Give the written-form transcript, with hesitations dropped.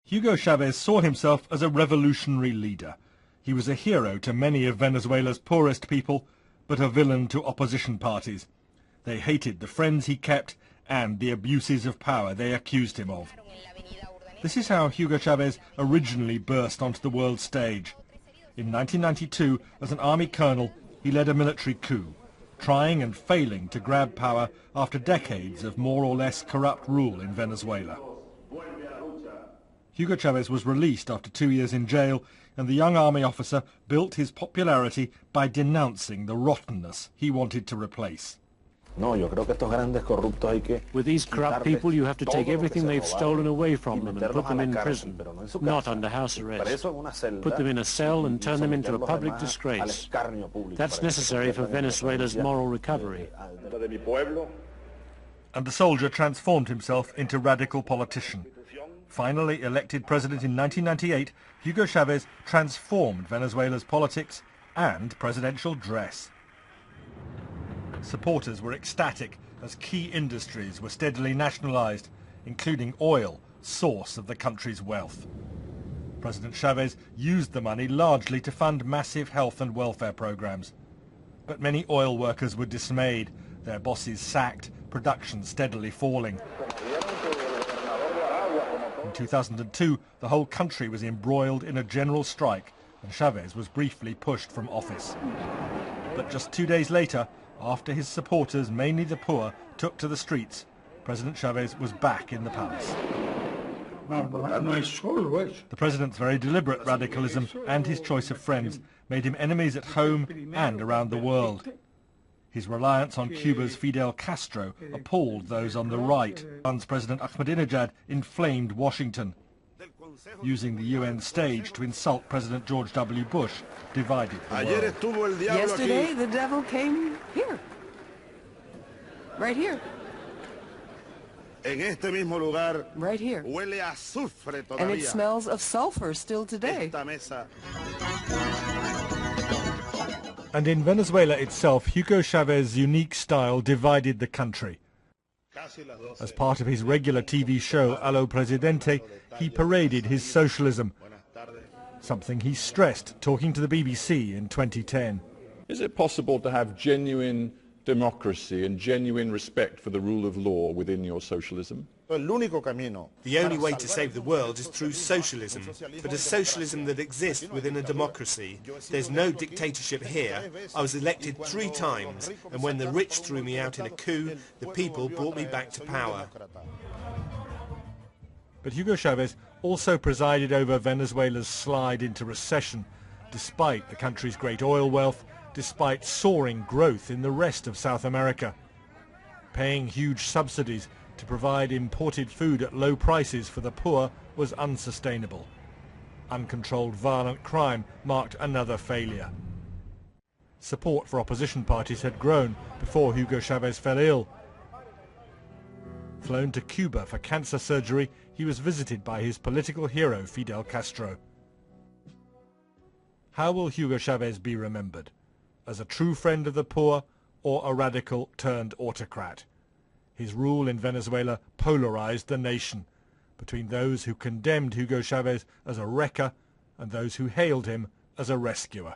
Hugo Chavez saw himself as a revolutionary leader. He was a hero to many of Venezuela's poorest people, but a villain to opposition parties. They hated the friends he kept and the abuses of power they accused him of. This is how Hugo Chavez originally burst onto the world stage. In 1992, as an army colonel, he led a military coup, trying and failing to grab power after decades of more or less corrupt rule in Venezuela. Hugo Chavez was released after 2 years in jail, and the young army officer built his popularity by denouncing the rottenness he wanted to replace. With these corrupt people, you have to take everything they've stolen away from them and put them in prison, not under house arrest. Put them in a cell and turn them into a public disgrace. That's necessary for Venezuela's moral recovery. And the soldier transformed himself into radical politician. Finally elected president in 1998, Hugo Chavez transformed Venezuela's politics and presidential dress. Supporters were ecstatic as key industries were steadily nationalized, including oil, source of the country's wealth. President Chavez used the money largely to fund massive health and welfare programs. But many oil workers were dismayed, their bosses sacked, production steadily falling. In 2002, the whole country was embroiled in a general strike, and Chavez was briefly pushed from office. But just 2 days later, after his supporters, mainly the poor, took to the streets, President Chavez was back in the palace. The president's very deliberate radicalism and his choice of friends made him enemies at home and around the world. His reliance on Cuba's Fidel Castro appalled those on the right. Once President Ahmadinejad inflamed Washington. Using the UN stage to insult President George W. Bush divided the world. Yesterday, the devil came here. Right here. Right here. And it smells of sulfur still today. And in Venezuela itself, Hugo Chavez's unique style divided the country. As part of his regular TV show, Allo Presidente, he paraded his socialism, something he stressed talking to the BBC in 2010. Is it possible to have genuine democracy and genuine respect for the rule of law within your socialism? The only way to save the world is through socialism, but a socialism that exists within a democracy. There's no dictatorship here. I was elected 3 times, and when the rich threw me out in a coup, the people brought me back to power. But Hugo Chavez also presided over Venezuela's slide into recession, despite the country's great oil wealth, despite soaring growth in the rest of South America. Paying huge subsidies to provide imported food at low prices for the poor was unsustainable. Uncontrolled violent crime marked another failure. Support for opposition parties had grown before Hugo Chavez fell ill. Flown to Cuba for cancer surgery, he was visited by his political hero Fidel Castro. How will Hugo Chavez be remembered? As a true friend of the poor or a radical turned autocrat? His rule in Venezuela polarized the nation between those who condemned Hugo Chavez as a wrecker and those who hailed him as a rescuer.